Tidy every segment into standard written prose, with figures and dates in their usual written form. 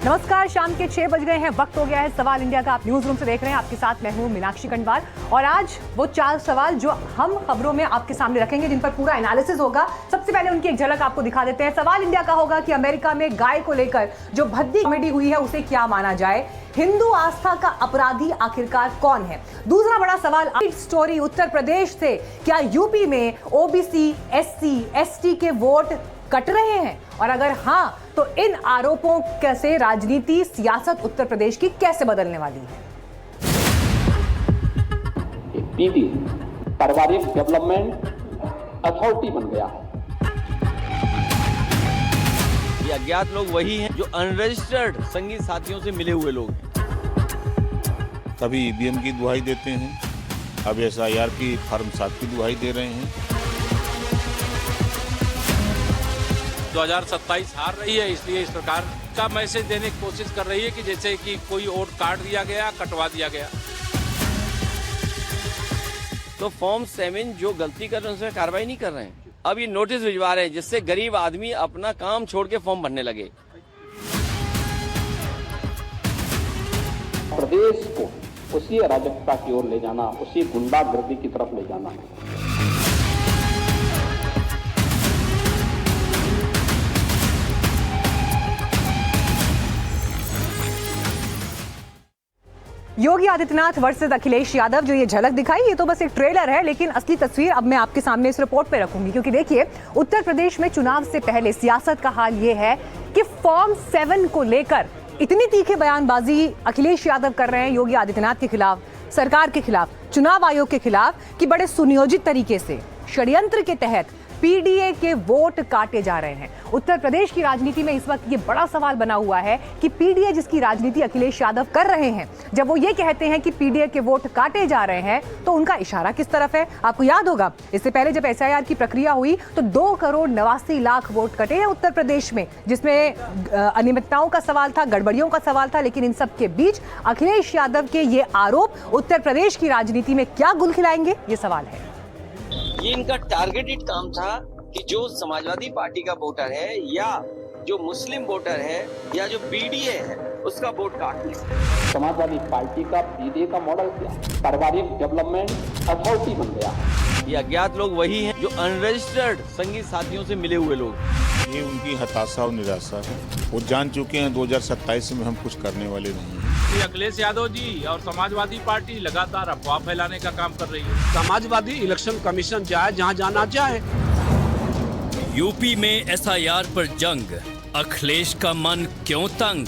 नमस्कार, शाम के 6 बज गए हैं। वक्त हो गया है सवाल इंडिया का। आप न्यूज रूम से देख रहे हैं। आपके साथ मैं हूं मीनाक्षी कंडवाल और आज वो 4 सवाल जो हम खबरों में आपके सामने रखेंगे, जिन पर पूरा एनालिसिस होगा। सबसे पहले उनकी एक झलक आपको दिखा देते हैं। सवाल इंडिया का होगा कि अमेरिका में गाय को लेकर जो भद्दी कॉमेडी हुई है उसे क्या माना जाए। हिंदू आस्था का अपराधी आखिरकार कौन है। दूसरा बड़ा सवाल, स्टोरी उत्तर प्रदेश से क्या यूपी में ओबीसी, एससी, एसटी के वोट कट रहे हैं, और अगर हां तो इन आरोपों से राजनीति, सियासत उत्तर प्रदेश की कैसे बदलने वाली है। पीडी पारिवारिक डेवलपमेंट अथॉरिटी बन गया है। ये अज्ञात लोग वही हैं जो अनरजिस्टर्ड संगी साथियों से मिले हुए लोग हैं। कभी ईवीएम की दुहाई देते हैं, अब एसआईआर की फॉर्म 7 की दुहाई दे रहे हैं। 2027 हार रही है, इसलिए इस प्रकार का मैसेज देने की कोशिश कर रही है कि जैसे कि कोई वोट काट दिया गया, कटवा दिया गया। तो फॉर्म 7 जो गलती कर रहे हैं उस पर कार्रवाई नहीं कर रहे हैं। अब ये नोटिस भिजवा रहे हैं जिससे गरीब आदमी अपना काम छोड़ के फॉर्म भरने लगे। प्रदेश को उसी अराजकता की ओर ले जाना, उसी गुंडागर्दी की तरफ ले जाना। योगी आदित्यनाथ वर्सेस अखिलेश यादव, जो ये झलक दिखाई, ये तो बस एक ट्रेलर है, लेकिन असली तस्वीर अब मैं आपके सामने इस रिपोर्ट पे रखूंगी। क्योंकि देखिए, उत्तर प्रदेश में चुनाव से पहले सियासत का हाल ये है कि फॉर्म 7 को लेकर इतनी तीखी बयानबाजी अखिलेश यादव कर रहे हैं योगी आदित्यनाथ के खिलाफ, सरकार के खिलाफ, चुनाव आयोग के खिलाफ, कि बड़े सुनियोजित तरीके से षड्यंत्र के तहत पीडीए के वोट काटे जा रहे हैं। उत्तर प्रदेश की राजनीति में इस वक्त ये बड़ा सवाल बना हुआ है कि पीडीए जिसकी राजनीति अखिलेश यादव कर रहे हैं, जब वो ये कहते हैं कि पीडीए के वोट काटे जा रहे हैं, तो उनका इशारा किस तरफ है। आपको याद होगा, इससे पहले जब एसआईआर की प्रक्रिया हुई तो 2,89,00,000 वोट कटे हैं उत्तर प्रदेश में, जिसमें अनियमितताओं का सवाल था, गड़बड़ियों का सवाल था। लेकिन इन सब के बीच अखिलेश यादव के ये आरोप उत्तर प्रदेश की राजनीति में क्या गुल खिलाएंगे, ये सवाल है। ये इनका टारगेटेड काम था कि जो समाजवादी पार्टी का वोटर है या जो मुस्लिम वोटर है या जो पीडीए है उसका वोट काट ले। समाजवादी पार्टी का पीडीए का मॉडल क्या? पारिवारिक डेवलपमेंट अथॉरिटी बन गया। ये अज्ञात लोग वही हैं जो अनरजिस्टर्ड संगी साथियों से मिले हुए लोग। ये उनकी हताशा और निराशा है। वो जान चुके हैं 2027 में हम कुछ करने वाले नहीं हैं। अखिलेश यादव जी और समाजवादी पार्टी लगातार अफवाह फैलाने का काम कर रही है। समाजवादी इलेक्शन कमीशन जाए जहां जाना चाहे। यूपी में एसआईआर पर जंग, अखिलेश का मन क्यों तंग।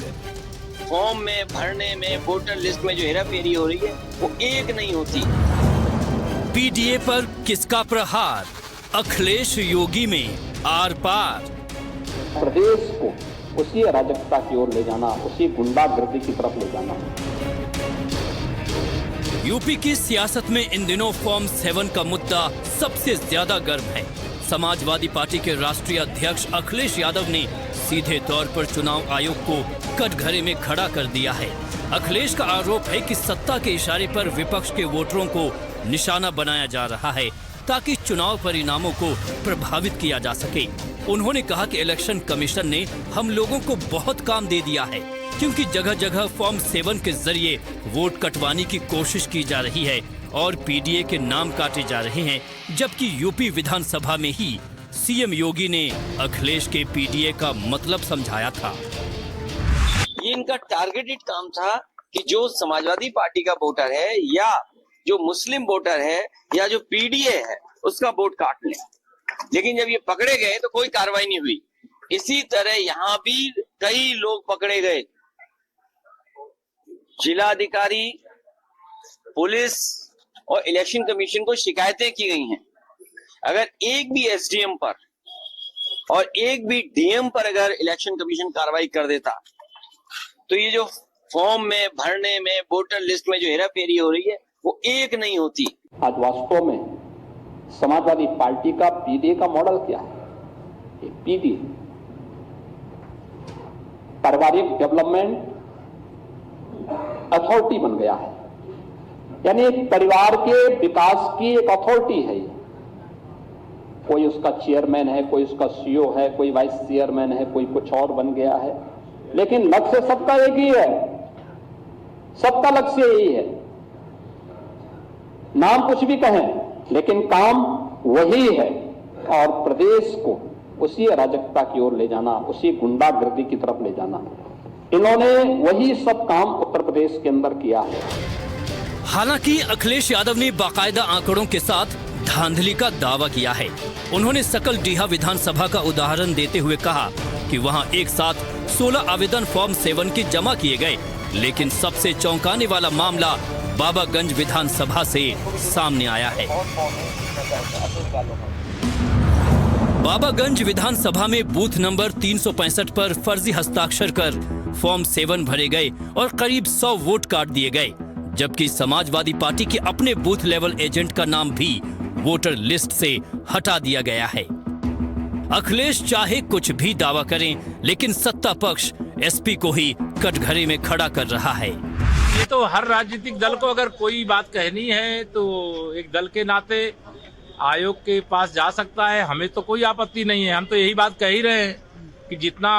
फॉर्म में भरने में, वोटर लिस्ट में जो हेराफेरी हो रही है वो एक नहीं होती। पीडीए पर किसका प्रहार, अखिलेश योगी में आर पार। प्रदेश को उसी अराजकता की ओर ले जाना, उसी गुंडागर्दी की तरफ ले जाना। यूपी की सियासत में इन दिनों फॉर्म 7 का मुद्दा सबसे ज्यादा गर्म है। समाजवादी पार्टी के राष्ट्रीय अध्यक्ष अखिलेश यादव ने सीधे तौर पर चुनाव आयोग को कटघरे में खड़ा कर दिया है। अखिलेश का आरोप है कि सत्ता के इशारे पर विपक्ष के वोटरों को निशाना बनाया जा रहा है ताकि चुनाव परिणामों को प्रभावित किया जा सके। उन्होंने कहा कि इलेक्शन कमीशन ने हम लोगों को बहुत काम दे दिया है, क्योंकि जगह जगह फॉर्म 7 के जरिए वोट कटवाने की कोशिश की जा रही है और पीडीए के नाम काटे जा रहे हैं। जबकि यूपी विधानसभा में ही सीएम योगी ने अखिलेश के पीडीए का मतलब समझाया था। ये इनका टारगेटेड काम था कि जो समाजवादी पार्टी का वोटर है या जो मुस्लिम वोटर है या जो पीडीए है उसका वोट काट ले। लेकिन जब ये पकड़े गए तो कोई कार्रवाई नहीं हुई। इसी तरह यहाँ भी कई लोग पकड़े गए। जिलाधिकारी, पुलिस और इलेक्शन कमीशन को शिकायतें की गई हैं। अगर एक भी एसडीएम पर और एक भी डीएम पर अगर इलेक्शन कमीशन कार्रवाई कर देता तो ये जो फॉर्म में भरने में, वोटर लिस्ट में जो हेराफेरी हो रही है वो एक नहीं होती। आज वास्तव में समाजवादी पार्टी का पीडीए का मॉडल क्या है? पीडीए पारिवारिक डेवलपमेंट अथॉरिटी बन गया है। यानी एक परिवार के विकास की एक अथॉरिटी है। कोई उसका चेयरमैन है, कोई उसका सीईओ है, कोई वाइस चेयरमैन है, कोई कुछ और बन गया है। लेकिन लक्ष्य सबका एक ही है, सबका लक्ष्य यही है। नाम कुछ भी कहें लेकिन काम वही है, और प्रदेश को उसी अराजकता की ओर ले जाना, उसी गुंडागर्दी की तरफ ले जाना। इन्होंने वही सब काम उत्तर प्रदेश के अंदर किया है। हालांकि अखिलेश यादव ने बाकायदा आंकड़ों के साथ धांधली का दावा किया है। उन्होंने सकल डीहा विधानसभा का उदाहरण देते हुए कहा कि वहां एक साथ 16 आवेदन फॉर्म 7 के जमा किए गए, लेकिन सबसे चौंकाने वाला मामला बाबागंज विधानसभा से सामने आया है। बाबागंज विधानसभा में बूथ नंबर 365 पर फर्जी हस्ताक्षर कर फॉर्म 7 भरे गए और करीब 100 वोट काट दिए गए, जबकि समाजवादी पार्टी के अपने बूथ लेवल एजेंट का नाम भी वोटर लिस्ट से हटा दिया गया है। अखिलेश चाहे कुछ भी दावा करें, लेकिन सत्ता पक्ष एसपी को ही कटघरे में खड़ा कर रहा है। ये तो हर राजनीतिक दल को अगर कोई बात कहनी है तो एक दल के नाते आयोग के पास जा सकता है। हमें तो कोई आपत्ति नहीं है। हम तो यही बात कह ही रहे हैं कि जितना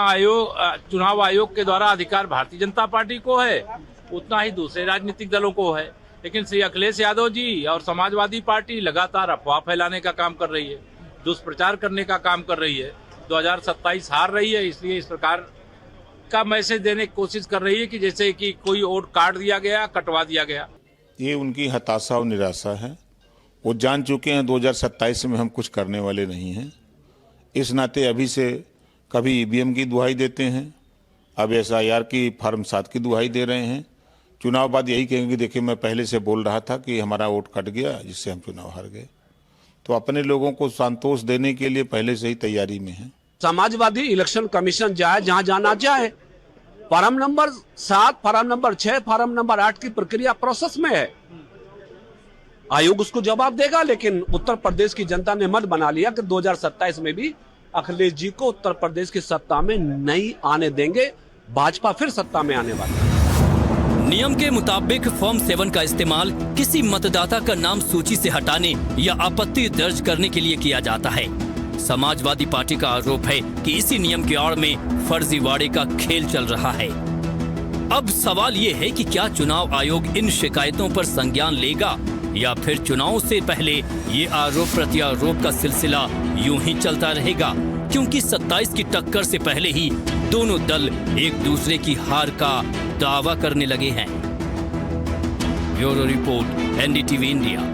चुनाव आयोग के द्वारा अधिकार भारतीय जनता पार्टी को है, उतना ही दूसरे राजनीतिक दलों को है। लेकिन श्री अखिलेश यादव जी और समाजवादी पार्टी लगातार अफवाह फैलाने का काम कर रही है, दुष्प्रचार करने का काम कर रही है। 2027 हार रही है, इसलिए इस प्रकार का मैसेज देने की कोशिश कर रही है कि जैसे कि कोई वोट काट दिया गया, कटवा दिया गया। ये उनकी हताशा और निराशा है। वो जान चुके हैं 2027 में हम कुछ करने वाले नहीं हैं। इस नाते अभी से कभी ईवीएम की दुहाई देते हैं, अब SIR की फॉर्म 7 की दुहाई दे रहे हैं। चुनाव बाद यही कहेंगे देखिए मैं पहले से बोल रहा था कि हमारा वोट कट गया जिससे हम चुनाव हार गए। तो अपने लोगों को संतोष देने के लिए पहले से ही तैयारी में है। समाजवादी इलेक्शन कमीशन जाए जहां जाना चाहे। Form number 7, form number 6, form number 8 की प्रक्रिया प्रोसेस में है। आयोग उसको जवाब देगा, लेकिन उत्तर प्रदेश की जनता ने मत बना लिया कि 2027 में भी अखिलेश जी को उत्तर प्रदेश की सत्ता में नहीं आने देंगे। भाजपा फिर सत्ता में आने वाली है। नियम के मुताबिक फॉर्म 7 का इस्तेमाल किसी मतदाता का नाम सूची से हटाने या आपत्ति दर्ज करने के लिए किया जाता है। समाजवादी पार्टी का आरोप है कि इसी नियम की आड़ में फर्जीवाड़े का खेल चल रहा है। अब सवाल ये है कि क्या चुनाव आयोग इन शिकायतों पर संज्ञान लेगा या फिर चुनाव से पहले ये आरोप प्रत्यारोप का सिलसिला यूं ही चलता रहेगा, क्योंकि 27 की टक्कर से पहले ही दोनों दल एक दूसरे की हार का दावा करने लगे हैं। Bureau report, NDTV India.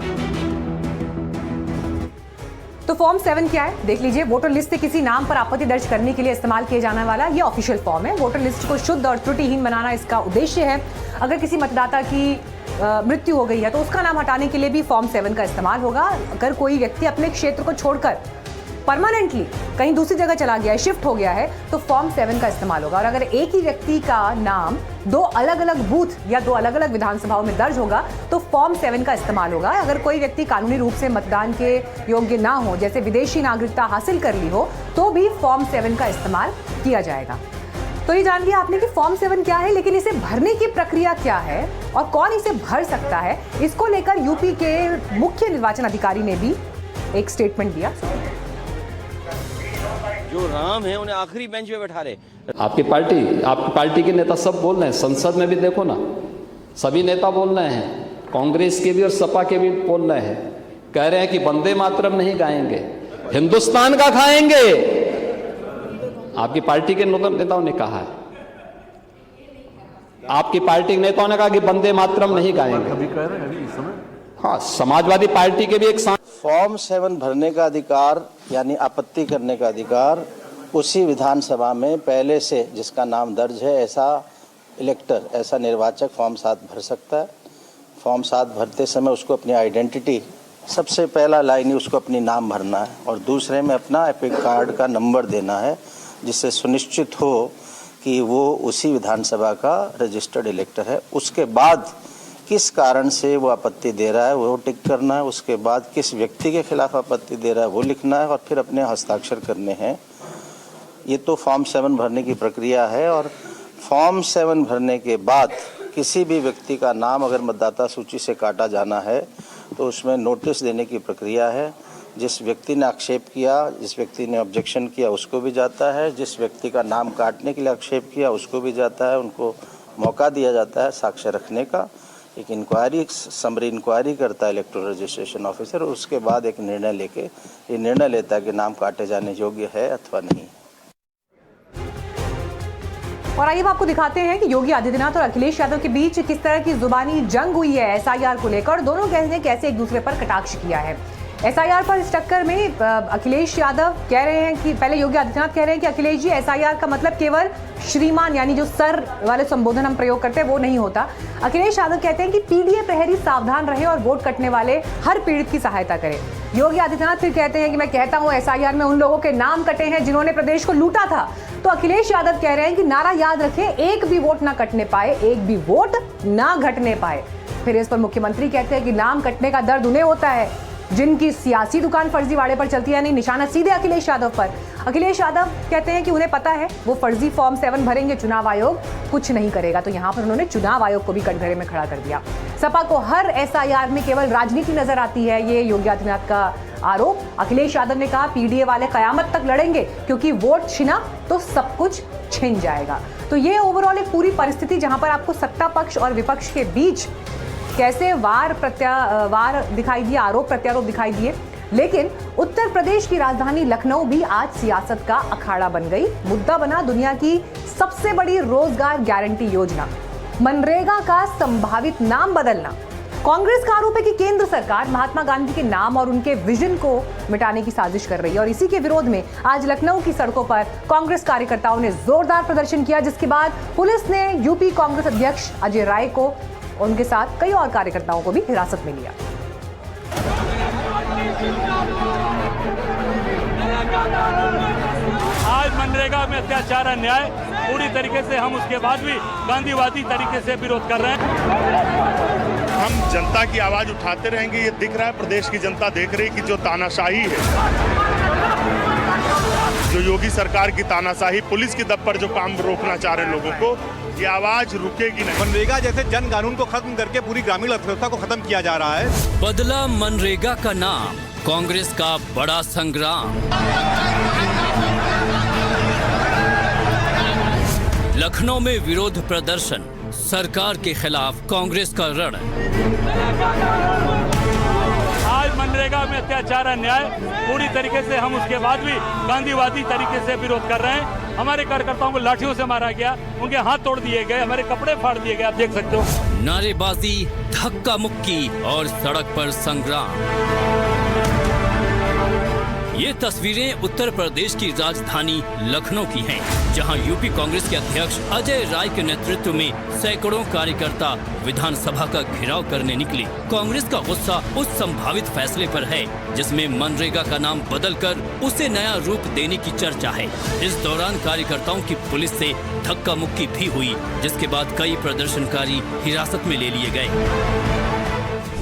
तो फॉर्म 7 क्या है देख लीजिए। वोटर लिस्ट से किसी नाम पर आपत्ति दर्ज करने के लिए इस्तेमाल किए जाने वाला ये ऑफिशियल फॉर्म है। वोटर लिस्ट को शुद्ध और त्रुटिहीन बनाना इसका उद्देश्य है। अगर किसी मतदाता की मृत्यु हो गई है तो उसका नाम हटाने के लिए भी फॉर्म 7 का इस्तेमाल होगा। अगर कोई व्यक्ति अपने क्षेत्र को छोड़कर परमानेंटली कहीं दूसरी जगह चला गया है, शिफ्ट हो गया है, तो फॉर्म 7 का इस्तेमाल होगा। और अगर एक ही व्यक्ति का नाम 2 अलग अलग बूथ या 2 अलग अलग विधानसभाओं में दर्ज होगा तो फॉर्म 7 का इस्तेमाल होगा। अगर कोई व्यक्ति कानूनी रूप से मतदान के योग्य ना हो, जैसे विदेशी नागरिकता हासिल कर ली हो, तो भी फॉर्म 7 का इस्तेमाल किया जाएगा। तो ये जान लिया आपने कि फॉर्म 7 क्या है, लेकिन इसे भरने की प्रक्रिया क्या है और कौन इसे भर सकता है, इसको लेकर यूपी के मुख्य निर्वाचन अधिकारी ने भी एक स्टेटमेंट दिया। जो राम है उन्हें आखिरी बेंच पे बैठा रहे। आपकी पार्टी के नेता सब बोल रहे हैं, संसद में भी देखो ना, सभी नेता बोल रहे हैं, कांग्रेस के भी और सपा के भी बोल रहे हैं, कह रहे हैं कि वंदे मातरम नहीं गाएंगे, हिंदुस्तान का खाएंगे। आपकी पार्टी के नेताओं ने कहा है, आपकी पार्टी के नेताओं ने कहा कि वंदे मातरम नहीं गाएंगे। अभी कह रहे हैं अभी इस समय। हाँ, समाजवादी पार्टी के भी एक फॉर्म 7 भरने का अधिकार यानी आपत्ति करने का अधिकार उसी विधानसभा में पहले से जिसका नाम दर्ज है ऐसा इलेक्टर, ऐसा निर्वाचक फॉर्म 7 भर सकता है। फॉर्म 7 भरते समय उसको अपनी आइडेंटिटी, सबसे पहला लाइन ही उसको अपनी नाम भरना है और दूसरे में अपना एपिक कार्ड का नंबर देना है, जिससे सुनिश्चित हो कि वो उसी विधानसभा का रजिस्टर्ड इलेक्टर है। उसके बाद किस कारण से वो आपत्ति दे रहा है वो टिक करना है, उसके बाद किस व्यक्ति के खिलाफ आपत्ति दे रहा है वो लिखना है और फिर अपने हस्ताक्षर करने हैं। ये तो फॉर्म 7 भरने की प्रक्रिया है। और फॉर्म 7 भरने के बाद किसी भी व्यक्ति का नाम अगर मतदाता सूची से काटा जाना है तो उसमें नोटिस देने की प्रक्रिया है। जिस व्यक्ति ने आक्षेप किया, जिस व्यक्ति ने ऑब्जेक्शन किया उसको भी जाता है, जिस व्यक्ति का नाम काटने के लिए आक्षेप किया उसको भी जाता है, उनको मौका दिया जाता है साक्ष्य रखने का। एक इंक्वायरी, समरी इंक्वायरी करता है इलेक्टोरल रजिस्ट्रेशन ऑफिसर, और उसके बाद एक निर्णय लेके ये निर्णय लेता है कि नाम काटे जाने योग्य है अथवा नहीं। और आइए आपको दिखाते हैं कि योगी आदित्यनाथ और अखिलेश यादव के बीच किस तरह की जुबानी जंग हुई है एसआईआर को लेकर। दोनों ने कैसे एक दूसरे पर कटाक्ष किया है। एसआईआर पर इस टक्कर में अखिलेश यादव कह रहे हैं कि पहले योगी आदित्यनाथ कह रहे हैं कि अखिलेश जी एसआईआर का मतलब केवल श्रीमान यानी जो सर वाले संबोधन हम प्रयोग करते हैं वो नहीं होता। अखिलेश यादव कहते हैं कि पीडीए प्रहरी सावधान रहे और वोट कटने वाले हर पीड़ित की सहायता करें। योगी आदित्यनाथ फिर कहते हैं कि मैं कहता हूं एसआईआर में उन लोगों के नाम कटे हैं जिन्होंने प्रदेश को लूटा था। तो अखिलेश यादव कह रहे हैं कि नारा याद रखें, एक भी वोट ना कटने पाए, एक भी वोट ना घटने पाए। फिर इस पर मुख्यमंत्री कहते हैं कि नाम कटने का दर्द उन्हें होता है जिनकी सियासी दुकान फर्जीवाड़े पर चलती है, नहीं निशाना सीधे अखिलेश यादव पर। अखिलेश यादव कहते हैं कि उन्हें पता है वो फर्जी फॉर्म 7 भरेंगे, चुनाव आयोग कुछ नहीं करेगा। तो यहां पर उन्होंने चुनाव आयोग को भी कटघरे में खड़ा कर दिया। सपा को हर एसआईआर में केवल राजनीति नजर आती है, ये योगी आदित्यनाथ का आरोप। अखिलेश यादव ने कहा पीडीए वाले कयामत तक लड़ेंगे क्योंकि वोट छिना तो सब कुछ छिन जाएगा। तो ये ओवरऑल एक पूरी परिस्थिति जहां पर आपको सत्ता पक्ष और विपक्ष के बीच कैसे वार दिखाई दिए, आरोप प्रत्यारोप दिखाई दिए। लेकिन उत्तर प्रदेश की राजधानी लखनऊ भी आज सियासत का अखाड़ा बन गई। मुद्दा बना दुनिया की सबसे बड़ी रोजगार गारंटी योजना मनरेगा का संभावित नाम बदलना। कांग्रेस का आरोप है कि केंद्र सरकार महात्मा गांधी के नाम और उनके विजन को मिटाने की साजिश कर रही है। और इसी के विरोध में आज लखनऊ की सड़कों पर कांग्रेस कार्यकर्ताओं ने जोरदार प्रदर्शन किया, जिसके बाद पुलिस ने यूपी कांग्रेस अध्यक्ष अजय राय को उनके साथ कई और कार्यकर्ताओं को भी हिरासत में लिया। आज मनरेगा में अत्याचार अन्याय पूरी तरीके से हम उसके बाद भी गांधीवादी तरीके से विरोध कर रहे हैं। हम जनता की आवाज उठाते रहेंगे। ये दिख रहा है, प्रदेश की जनता देख रही है कि जो तानाशाही है, जो योगी सरकार की तानाशाही, पुलिस की दब पर जो काम रोकना चाह रहे लोगों को, ये आवाज रुकेगी नहीं। मनरेगा जैसे जन कानून को खत्म करके पूरी ग्रामीण अर्थव्यवस्था को खत्म किया जा रहा है। बदला मनरेगा का नाम, कांग्रेस का बड़ा संग्राम। लखनऊ में विरोध प्रदर्शन, सरकार के खिलाफ कांग्रेस का रण। आज मनरेगा में अत्याचार अन्याय पूरी तरीके से हम उसके बाद भी गांधीवादी तरीके से विरोध कर रहे हैं। हमारे कार्यकर्ताओं को लाठियों से मारा गया, उनके हाथ तोड़ दिए गए, हमारे कपड़े फाड़ दिए गए, आप देख सकते हो। नारेबाजी, धक्का मुक्की और सड़क पर संग्राम। ये तस्वीरें उत्तर प्रदेश की राजधानी लखनऊ की हैं, जहां यूपी कांग्रेस के अध्यक्ष अजय राय के नेतृत्व में सैकड़ों कार्यकर्ता विधानसभा का घेराव करने निकले। कांग्रेस का गुस्सा उस संभावित फैसले पर है जिसमें मनरेगा का नाम बदलकर उसे नया रूप देने की चर्चा है। इस दौरान कार्यकर्ताओं की पुलिस से धक्का मुक्की भी हुई, जिसके बाद कई प्रदर्शनकारी हिरासत में ले लिए गए।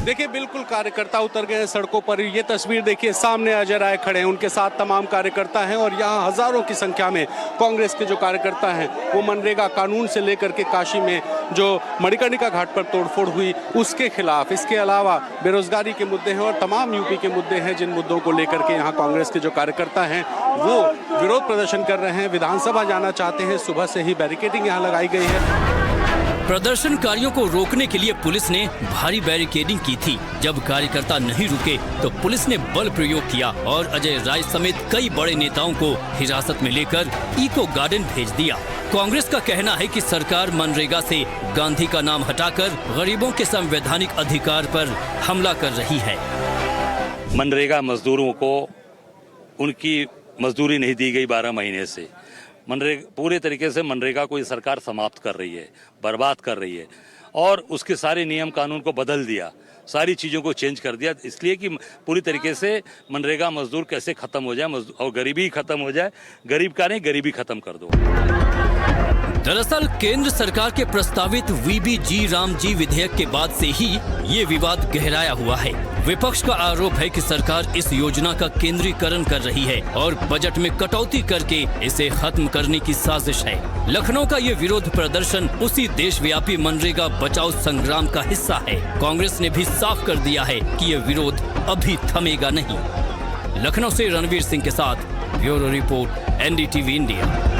देखिए, बिल्कुल कार्यकर्ता उतर गए सड़कों पर। ये तस्वीर देखिए, सामने अजय राय खड़े हैं, उनके साथ तमाम कार्यकर्ता हैं और यहाँ हजारों की संख्या में कांग्रेस के जो कार्यकर्ता हैं वो मनरेगा कानून से लेकर के काशी में जो मणिकर्णिका घाट पर तोड़फोड़ हुई उसके खिलाफ, इसके अलावा बेरोजगारी के मुद्दे हैं और तमाम यूपी के मुद्दे हैं, जिन मुद्दों को लेकर के यहाँ कांग्रेस के जो कार्यकर्ता हैं वो विरोध प्रदर्शन कर रहे हैं। विधानसभा जाना चाहते हैं, सुबह से ही बैरिकेडिंग यहाँ लगाई गई है। प्रदर्शनकारियों को रोकने के लिए पुलिस ने भारी बैरिकेडिंग की थी। जब कार्यकर्ता नहीं रुके तो पुलिस ने बल प्रयोग किया और अजय राय समेत कई बड़े नेताओं को हिरासत में लेकर इको गार्डन भेज दिया। कांग्रेस का कहना है कि सरकार मनरेगा से गांधी का नाम हटाकर गरीबों के संवैधानिक अधिकार पर हमला कर रही है। मनरेगा मजदूरों को उनकी मजदूरी नहीं दी गई 12 महीने से। मनरेगा पूरे तरीके से मनरेगा को ये सरकार समाप्त कर रही है, बर्बाद कर रही है और उसके सारे नियम कानून को बदल दिया, सारी चीज़ों को चेंज कर दिया, इसलिए कि पूरी तरीके से मनरेगा मजदूर कैसे ख़त्म हो जाए और गरीबी ख़त्म हो जाए। गरीब का नहीं, गरीबी ख़त्म कर दो। दरअसल केंद्र सरकार के प्रस्तावित वीबीजी रामजी विधेयक के बाद से ही ये विवाद गहराया हुआ है। विपक्ष का आरोप है कि सरकार इस योजना का केंद्रीकरण कर रही है और बजट में कटौती करके इसे खत्म करने की साजिश है। लखनऊ का ये विरोध प्रदर्शन उसी देशव्यापी मनरेगा बचाओ संग्राम का हिस्सा है। कांग्रेस ने भी साफ कर दिया है कि ये विरोध अभी थमेगा नहीं। लखनऊ से रणवीर सिंह के साथ ब्यूरो रिपोर्ट, एनडीटीवी इंडिया।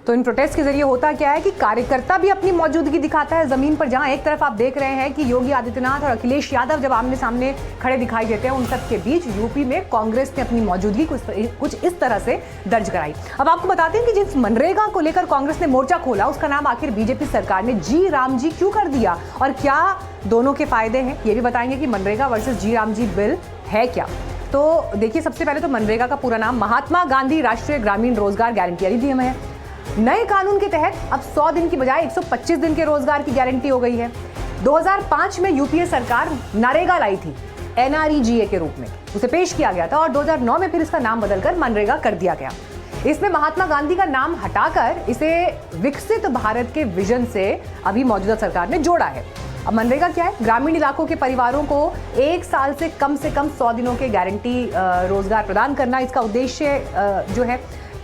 तो इन प्रोटेस्ट के जरिए होता क्या है कि कार्यकर्ता भी अपनी मौजूदगी दिखाता है जमीन पर। जहां एक तरफ आप देख रहे हैं कि योगी आदित्यनाथ और अखिलेश यादव जब आमने सामने खड़े दिखाई देते हैं, उन सब के बीच यूपी में कांग्रेस ने अपनी मौजूदगी कुछ इस तरह से दर्ज कराई। अब आपको बताते हैं कि जिस मनरेगा को लेकर कांग्रेस ने मोर्चा खोला, उसका नाम आखिर बीजेपी सरकार ने जी राम जी क्यों कर दिया और क्या दोनों के फायदे हैं, ये भी बताएंगे कि मनरेगा वर्सेस जी राम जी बिल है क्या। तो देखिए, सबसे पहले तो मनरेगा का पूरा नाम महात्मा गांधी राष्ट्रीय ग्रामीण रोजगार गारंटी अधिनियम है। नए कानून के तहत अब 100 दिन की बजाय 125 दिन के रोजगार की गारंटी हो गई है। 2005 में यूपीए सरकार नरेगा लाई थी, NREGA के रूप में उसे पेश किया गया था और 2009 में फिर इसका नाम बदलकर मनरेगा कर दिया गया। इसमें महात्मा गांधी का नाम हटाकर इसे विकसित भारत के विजन से अभी मौजूदा सरकार ने जोड़ा है। अब मनरेगा क्या है? ग्रामीण इलाकों के परिवारों को 1 साल से कम 100 दिनों के गारंटी रोजगार प्रदान करना इसका उद्देश्य जो है।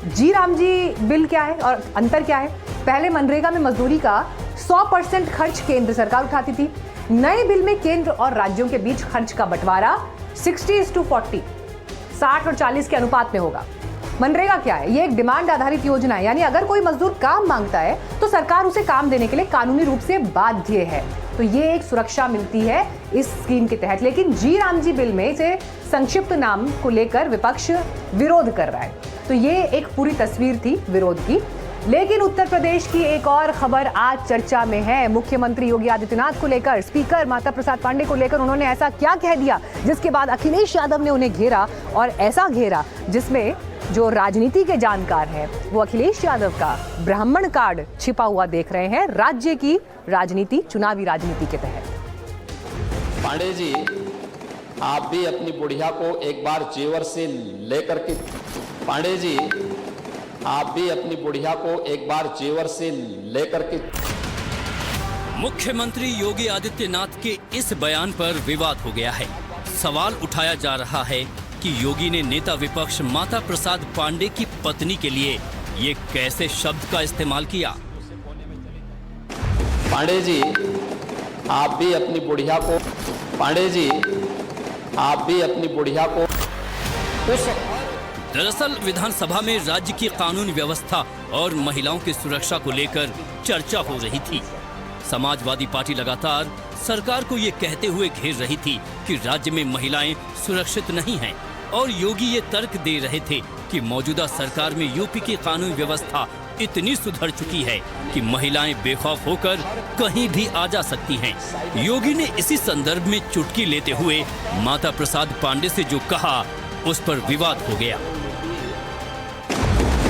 जी राम जी बिल क्या है और अंतर क्या है? पहले मनरेगा में मजदूरी का 100% खर्च केंद्र सरकार उठाती थी। नए बिल में केंद्र और राज्यों के बीच खर्च का बंटवारा 60:40, 60 और 40 के अनुपात में होगा। मनरेगा क्या है? ये एक डिमांड आधारित योजना है, यानी अगर कोई मजदूर काम मांगता है तो सरकार उसे काम देने के लिए कानूनी रूप से बाध्य है। तो ये एक सुरक्षा मिलती है इस स्कीम के तहत। लेकिन जी राम जी बिल में इसे संक्षिप्त नाम को लेकर विपक्ष विरोध कर रहा है। तो ये एक पूरी तस्वीर थी विरोध की। लेकिन उत्तर प्रदेश की एक और खबर आज चर्चा में है। मुख्यमंत्री योगी आदित्यनाथ को लेकर, स्पीकर माता प्रसाद पांडे को लेकर उन्होंने ऐसा क्या कह दिया जिसके बाद अखिलेश यादव ने उन्हें घेरा, और ऐसा घेरा जिसमें जो राजनीति के जानकार हैं वो अखिलेश यादव का ब्राह्मण कार्ड छिपा हुआ देख रहे हैं राज्य की राजनीति, चुनावी राजनीति के तहत। पांडे जी, आप भी अपनी बुढ़िया को एक बार जेवर से लेकर के पांडे जी, आप भी अपनी बुढ़िया को एक बार जेवर से लेकर के। मुख्यमंत्री योगी आदित्यनाथ के इस बयान पर विवाद हो गया है। सवाल उठाया जा रहा है कि योगी ने नेता विपक्ष माता प्रसाद पांडे की पत्नी के लिए ये कैसे शब्द का इस्तेमाल किया। पांडे जी, आप भी अपनी बुढ़िया को पांडे जी, आप भी अपनी बुढ़िया को। दरअसल विधानसभा में राज्य की कानून व्यवस्था और महिलाओं की सुरक्षा को लेकर चर्चा हो रही थी। समाजवादी पार्टी लगातार सरकार को ये कहते हुए घेर रही थी कि राज्य में महिलाएं सुरक्षित नहीं हैं, और योगी ये तर्क दे रहे थे कि मौजूदा सरकार में यूपी की कानून व्यवस्था इतनी सुधर चुकी है कि महिलाएं बेखौफ होकर कहीं भी आ जा सकती हैं। योगी ने इसी संदर्भ में चुटकी लेते हुए माता प्रसाद पांडे से जो कहा, उस पर विवाद हो गया।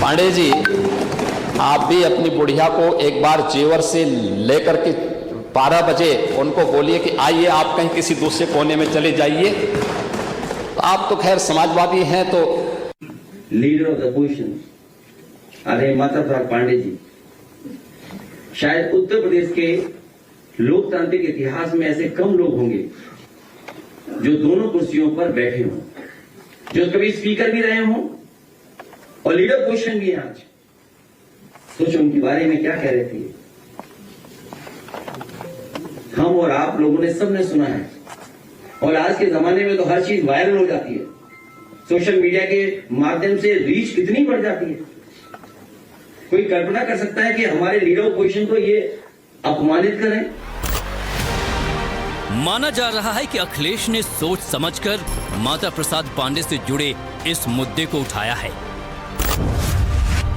पांडे जी, आप भी अपनी बुढ़िया को एक बार जेवर से लेकर के 12 बजे उनको बोलिए कि आइए, आप कहीं किसी दूसरे कोने में चले जाइए। तो आप तो खैर समाजवादी हैं, तो लीडर ऑफ द अपोजिशन अरे माता प्रसाद पांडे जी, शायद उत्तर प्रदेश के लोकतांत्रिक इतिहास में ऐसे कम लोग होंगे जो दोनों कुर्सियों पर बैठे हों, जो कभी स्पीकर भी रहे हों और लीडर पोजीशन भी है। आज सोचो उनके बारे में क्या कह रहे थे। हम और आप लोगों ने सबने सुना है, और आज के जमाने में तो हर चीज वायरल हो जाती है। सोशल मीडिया के माध्यम से रीच कितनी बढ़ जाती है। कोई कल्पना कर सकता है कि हमारे लीडर ऑपोजिशन को ये अपमानित करें। माना जा रहा है कि अखिलेश ने सोच समझकर माता प्रसाद पांडे से जुड़े इस मुद्दे को उठाया है।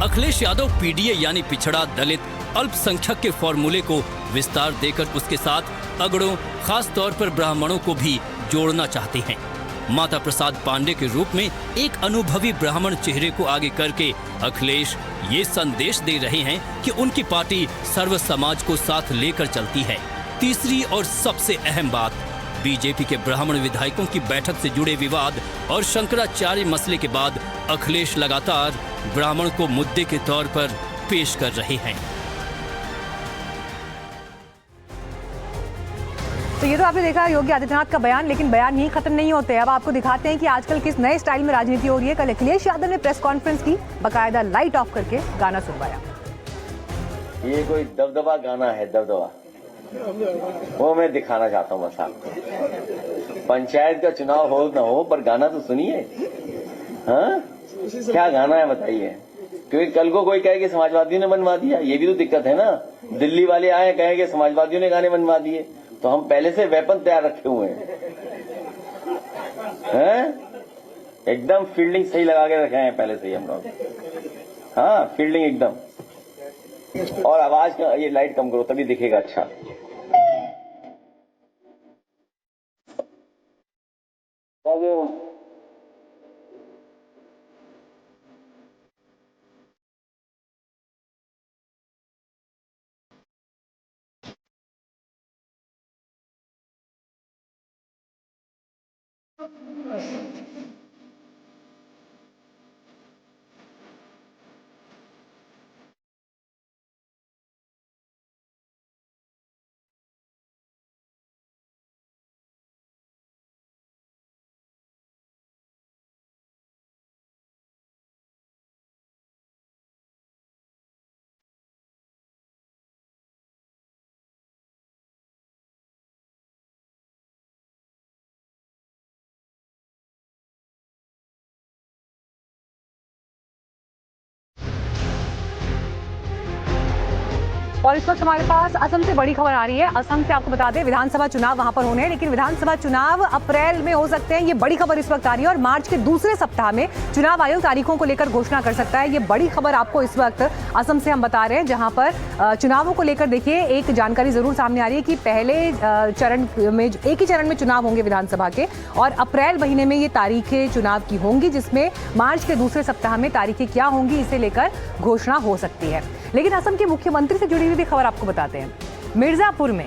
अखिलेश यादव पीडीए यानी पिछड़ा, दलित, अल्पसंख्यक के फॉर्मूले को विस्तार देकर उसके साथ अगड़ों, खास तौर पर ब्राह्मणों को भी जोड़ना चाहते हैं। माता प्रसाद पांडे के रूप में एक अनुभवी ब्राह्मण चेहरे को आगे करके अखिलेश ये संदेश दे रहे हैं कि उनकी पार्टी सर्व समाज को साथ लेकर चलती है। तीसरी और सबसे अहम बात, बीजेपी के ब्राह्मण विधायकों की बैठक से जुड़े विवाद और शंकराचार्य मसले के बाद अखिलेश लगातार ब्राह्मण को मुद्दे के तौर पर पेश कर रहे हैं। तो ये तो आपने देखा योगी आदित्यनाथ का बयान, लेकिन बयान ही खत्म नहीं होते। अब आपको दिखाते हैं कि आजकल किस नए स्टाइल में राजनीति हो रही है। कल अखिलेश यादव ने प्रेस कॉन्फ्रेंस की, बकायदा लाइट ऑफ करके गाना सुनवाया। ये कोई दबदबा गाना है, दबदबा। वो मैं दिखाना चाहता हूँ बस आपको। पंचायत का चुनाव हो ना हो, पर गाना तो सुनिए। हाँ, क्या गाना है बताइए? क्योंकि कल को कोई कहे कि समाजवादियों ने बनवा दिया, ये भी तो दिक्कत है ना। दिल्ली वाले आए कहे कि समाजवादियों ने गाने बनवा दिए, तो हम पहले से वेपन तैयार रखे हुए हैं। एकदम फील्डिंग सही लगा के रखे हैं पहले से ही हम लोग। हाँ, फील्डिंग एकदम। और आवाज का ये लाइट कम करो तभी दिखेगा अच्छा। और इस वक्त हमारे पास असम से बड़ी खबर आ रही है। असम से आपको बता दें विधानसभा चुनाव वहां पर होने हैं, लेकिन विधानसभा चुनाव अप्रैल में हो सकते हैं। ये बड़ी खबर इस वक्त आ रही है और मार्च के दूसरे सप्ताह में चुनाव आयोग तारीखों को लेकर घोषणा कर सकता है। ये बड़ी खबर आपको इस वक्त असम से हम बता रहे हैं, जहां पर चुनावों को लेकर देखिए एक जानकारी जरूर सामने आ रही है कि पहले चरण में एक ही चरण में चुनाव होंगे विधानसभा के, और अप्रैल महीने में ये तारीखें चुनाव की होंगी, जिसमें मार्च के दूसरे सप्ताह में तारीखें क्या होंगी इसे लेकर घोषणा हो सकती है। लेकिन असम के मुख्यमंत्री से जुड़ी हुई भी खबर आपको बताते हैं। मिर्जापुर में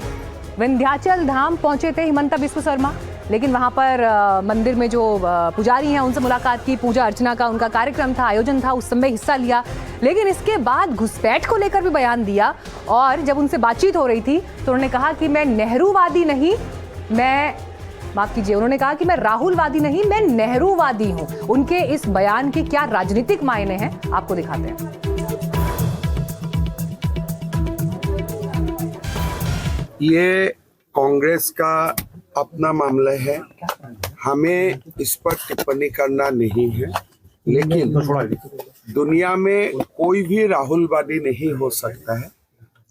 विंध्याचल धाम पहुंचे थे हिमंता बिस्वा शर्मा, लेकिन वहां पर मंदिर में जो पुजारी हैं उनसे मुलाकात की, पूजा अर्चना का उनका कार्यक्रम था, आयोजन था, उस समय हिस्सा लिया। लेकिन इसके बाद घुसपैठ को लेकर भी बयान दिया, और जब उनसे बातचीत हो रही थी तो उन्होंने कहा कि मैं नेहरूवादी नहीं, माफ कीजिए, उन्होंने कहा कि मैं राहुलवादी नहीं, मैं नेहरूवादी हूं। उनके इस बयान के क्या राजनीतिक मायने हैं आपको दिखाते हैं। ये कांग्रेस का अपना मामला है, हमें इस पर टिप्पणी करना नहीं है। लेकिन दुनिया में कोई भी राहुलवादी नहीं हो सकता है,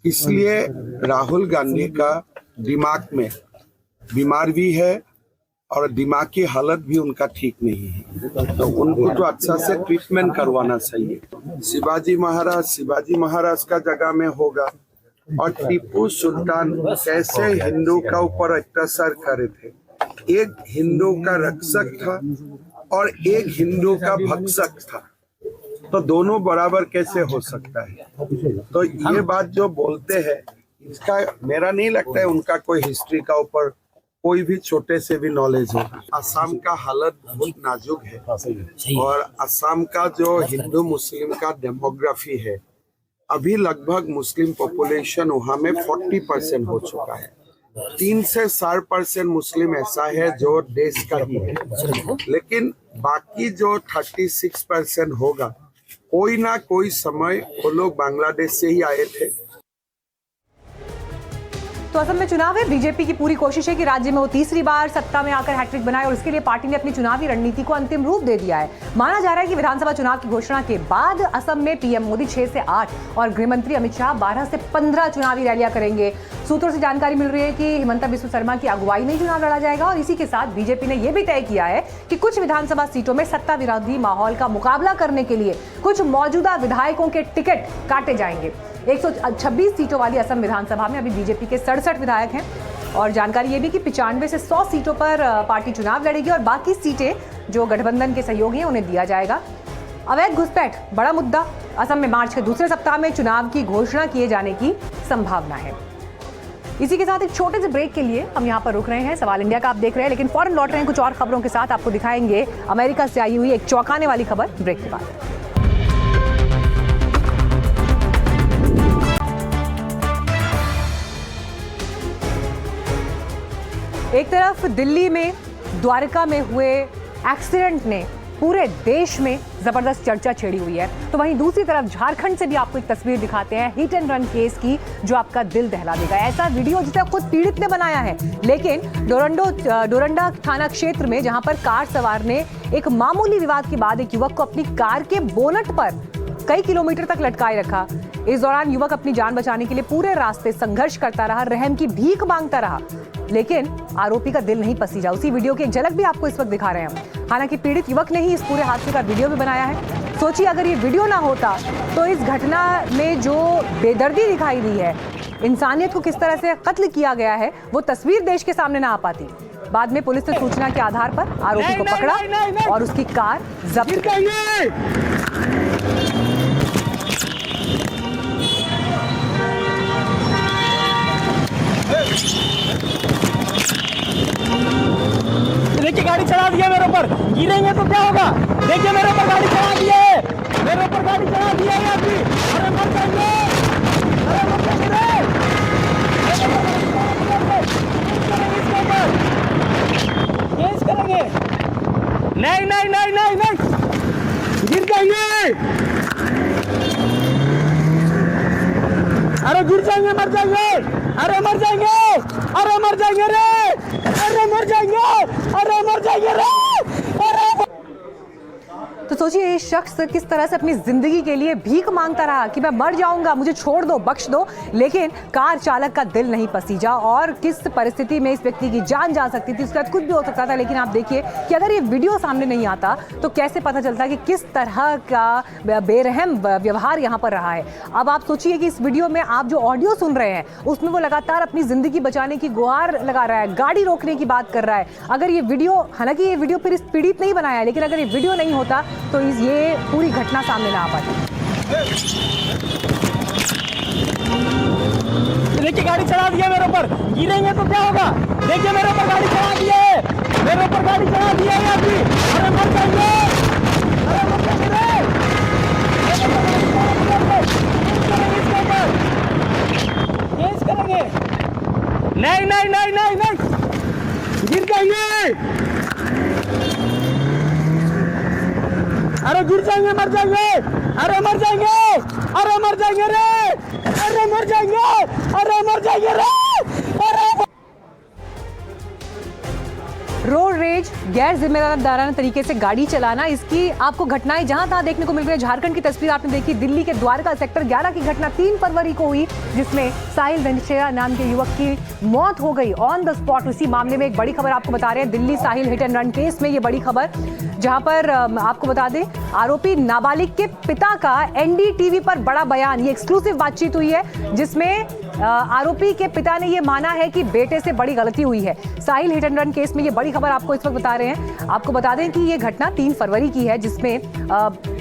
इसलिए राहुल गांधी का दिमाग में बीमार भी है और दिमाग की हालत भी उनका ठीक नहीं है, तो उनको तो अच्छा से ट्रीटमेंट करवाना चाहिए। शिवाजी महाराज का जगह में होगा। और टीपू सुल्तान कैसे हिंदू का ऊपर अत्याचार करे थे, एक हिंदू का रक्षक था और एक हिंदू का भक्षक था, तो दोनों बराबर कैसे हो सकता है? तो ये बात जो बोलते हैं, इसका मेरा नहीं लगता है उनका कोई हिस्ट्री का ऊपर कोई भी छोटे से भी नॉलेज है। असम का हालत बहुत नाजुक है, और असम का जो हिंदू मुस्लिम का डेमोग्राफी है, अभी लगभग मुस्लिम पॉपुलेशन वहाँ में 40% हो चुका है। 3 से 4% मुस्लिम ऐसा है जो देश का ही है, लेकिन बाकी जो 36% होगा, कोई ना कोई समय वो लोग बांग्लादेश से ही आए थे। तो असम में चुनाव है, बीजेपी की पूरी कोशिश है कि राज्य में वो तीसरी बार सत्ता में आकर हैट्रिक बनाए, और इसके लिए पार्टी ने अपनी चुनावी रणनीति को अंतिम रूप दे दिया है। माना जा रहा है कि विधानसभा चुनाव की घोषणा के बाद असम में पीएम मोदी 6 से 8 और गृहमंत्री अमित शाह 12 से 15 चुनावी रैलियां करेंगे। सूत्रों से जानकारी मिल रही है कि हिमंता बिस्वा शर्मा की अगुवाई में चुनाव लड़ा जाएगा, और इसी के साथ बीजेपी ने यह भी तय किया है कि कुछ विधानसभा सीटों में सत्ता विरोधी माहौल का मुकाबला करने के लिए कुछ मौजूदा विधायकों के टिकट काटे जाएंगे। 126 सीटों वाली असम विधानसभा में अभी बीजेपी के 67 विधायक हैं, और जानकारी ये भी कि 95 से 100 सीटों पर पार्टी चुनाव लड़ेगी, और बाकी सीटें जो गठबंधन के सहयोगी हैं उन्हें दिया जाएगा। अवैध घुसपैठ बड़ा मुद्दा, असम में मार्च के दूसरे सप्ताह में चुनाव की घोषणा किए जाने की संभावना है। इसी के साथ एक छोटे से ब्रेक के लिए हम यहाँ पर रुक रहे हैं। सवाल इंडिया का आप देख रहे हैं, लेकिन फौरन लौट रहे हैं कुछ और खबरों के साथ। आपको दिखाएंगे अमेरिका से आई हुई एक चौंकाने वाली खबर ब्रेक के बाद। एक तरफ दिल्ली में द्वारका में हुए एक्सीडेंट ने पूरे देश में जबरदस्त चर्चा छेड़ी हुई है। तो वहीं दूसरी तरफ झारखंड से भी आपको एक तस्वीर दिखाते हैं हिट एंड रन केस की, जो आपका दिल दहला देगा। ऐसा वीडियो जिसे खुद पीड़ित ने बनाया है, लेकिन डोरंडा थाना क्षेत्र में जहां पर कार सवार ने एक मामूली विवाद के बाद एक युवक को अपनी कार के बोनट पर कई किलोमीटर तक लटकाए रखा। इस दौरान युवक अपनी जान बचाने के लिए पूरे रास्ते संघर्ष करता रहा, रहम की भीख मांगता रहा, लेकिन आरोपी का दिल नहीं पसीजा। उसी वीडियो की एक झलक भी आपको इस वक्त दिखा रहे हैं। हालांकि पीड़ित युवक ने ही इस पूरे हादसे का वीडियो भी बनाया है। सोचिए अगर ये वीडियो ना होता तो इस घटना में जो बेदर्दी दिखाई दी है, इंसानियत को किस तरह से कत्ल किया गया है, वो तस्वीर देश के सामने ना आ पाती। बाद में पुलिस ने सूचना के आधार पर आरोपी को पकड़ा और उसकी कार जब्त की। देखिए गाड़ी चढ़ा दिया मेरे ऊपर, गिरेंगे तो क्या होगा। देखिए मेरे ऊपर गाड़ी चढ़ा दी है, मेरे ऊपर गाड़ी चढ़ा दी है अभी। अरे मर जाएंगे, अरे मर जाएंगे, केस करेंगे। नहीं नहीं नहीं नहीं नहीं, गिर जाएंगे, अरे गिर जाएंगे, मर जाएंगे, अरे मर जाएंगे, अरे मर जाएंगे रे, अरे मर जाएंगे, अरे मर जाएंगे रे, अरे। तो सोचिए ये शख्स किस तरह से अपनी जिंदगी के लिए भीख मांगता रहा कि मैं मर जाऊंगा, मुझे छोड़ दो, बख्श दो, लेकिन कार चालक का दिल नहीं पसीजा। और किस परिस्थिति में इस व्यक्ति की जान जा सकती थी, उसके बाद कुछ भी हो सकता था। लेकिन आप देखिए कि अगर ये वीडियो सामने नहीं आता तो कैसे पता चलता कि किस तरह का बेरहम व्यवहार यहाँ पर रहा है। अब आप सोचिए कि इस वीडियो में आप जो ऑडियो सुन रहे हैं उसमें वो लगातार अपनी जिंदगी बचाने की गुहार लगा रहा है, गाड़ी रोकने की बात कर रहा है। अगर ये वीडियो, हालांकि ये वीडियो फिर इस पीड़ित ने ही बनाया है, लेकिन अगर ये वीडियो नहीं होता तो ये पूरी घटना सामने ना आ पाती। देखिए गाड़ी चढ़ा दिया मेरे ऊपर, गिरेंगे तो क्या होगा। देखिए मेरे ऊपर गाड़ी चढ़ा दी है, मेरे ऊपर गाड़ी चढ़ा दी है अभी। अरे मर जाएंगे, अरे मर जाएंगे, केस करेंगे। नहीं नहीं नहीं नहीं नहीं, गिर जाएंगे, अरे गिर जाएंगे, मर जाएंगे, अरे मर जाएंगे, अरे मर जाएंगे रे, अरे मर जाएंगे, अरे मर जाएंगे रे, अरे। रोड रेज, गैर जिम्मेदाराना तरीके से गाड़ी चलाना, इसकी आपको घटनाएं जहां तहां देखने को मिल रही है। झारखंड की तस्वीर आपने देखी, दिल्ली के द्वारका सेक्टर 11 की घटना 3 फरवरी को हुई, जिसमें साहिल वेंचेरा नाम के युवक की मौत हो गई ऑन द स्पॉट। इसी मामले में एक बड़ी खबर आपको बता रहे हैं, दिल्ली साहिल हिट एंड रन केस में ये बड़ी खबर, जहां पर आपको बता दें आरोपी नाबालिग के पिता का एनडीटीवी पर बड़ा बयान, ये एक्सक्लूसिव बातचीत हुई है, जिसमें आरोपी के पिता ने ये माना है कि बेटे से बड़ी गलती हुई है। साहिल हिट एंड रन केस में ये बड़ी खबर आपको इस वक्त बता रहे हैं। आपको बता दें कि ये घटना 3 फरवरी की है, जिसमें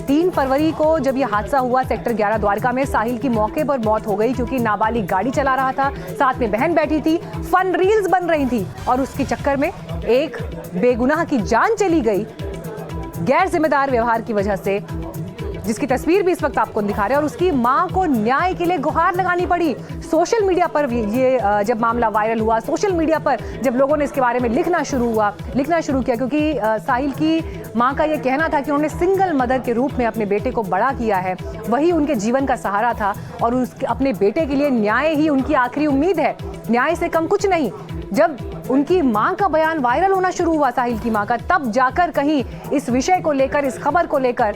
3 फरवरी को जब ये हादसा हुआ सेक्टर 11 द्वारका में, साहिल की मौके पर मौत हो गई क्योंकि नाबालिग गाड़ी चला रहा था, साथ में बहन बैठी थी, फन रील्स बन रही थी और उसके चक्कर में एक बेगुनाह की जान चली गई गैर जिम्मेदार व्यवहार की वजह से, जिसकी तस्वीर भी इस वक्त आपको दिखा रहे हैं। और उसकी मां को न्याय के लिए गुहार लगानी पड़ी। सोशल मीडिया पर ये जब मामला वायरल हुआ, सोशल मीडिया पर जब लोगों ने इसके बारे में लिखना शुरू किया, क्योंकि साहिल की मां का ये कहना था कि उन्होंने सिंगल मदर के रूप में अपने बेटे को बड़ा किया है, वही उनके जीवन का सहारा था और उसके अपने बेटे के लिए न्याय ही उनकी आखिरी उम्मीद है, न्याय से कम कुछ नहीं। जब उनकी मां का बयान वायरल होना शुरू हुआ, साहिल की मां का, तब जाकर कहीं इस विषय को लेकर, इस खबर को लेकर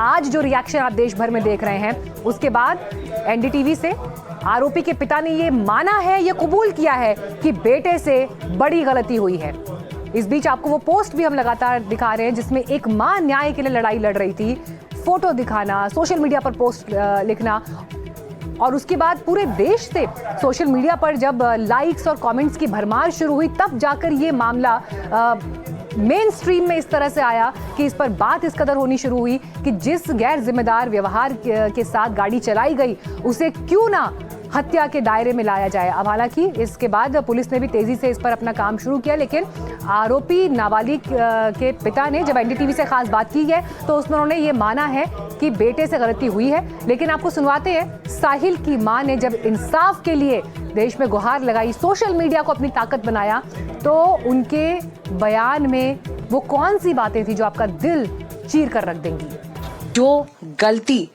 आज जो रिएक्शन आप देश भर में देख रहे हैं, उसके बाद एनडीटीवी से आरोपी के पिता ने ये माना है, ये कबूल किया है कि बेटे से बड़ी गलती हुई है। इस बीच आपको वो पोस्ट भी हम लगातार दिखा रहे हैं जिसमें एक मां न्याय के लिए लड़ाई लड़ रही थी, फोटो दिखाना, सोशल मीडिया पर पोस्ट लिखना, और उसके बाद पूरे देश से सोशल मीडिया पर जब लाइक्स और कमेंट्स की भरमार शुरू हुई, तब जाकर ये मामला मेन स्ट्रीम में इस तरह से आया कि इस पर बात इस कदर होनी शुरू हुई कि जिस गैर जिम्मेदार व्यवहार के साथ गाड़ी चलाई गई उसे क्यों ना हत्या के दायरे में लाया जाए। अब हालांकि इसके बाद पुलिस ने भी तेजी से इस पर अपना काम शुरू किया, लेकिन आरोपी नाबालिग के पिता ने जब एनडीटीवी से खास बात की है तो उसमें उन्होंने ये माना है कि बेटे से गलती हुई है। लेकिन आपको सुनवाते हैं साहिल की मां ने जब इंसाफ के लिए देश में गुहार लगाई, सोशल मीडिया को अपनी ताकत बनाया, तो उनके बयान में वो कौन सी बातें थी जो आपका दिल चीर कर रख देंगी? जो गलती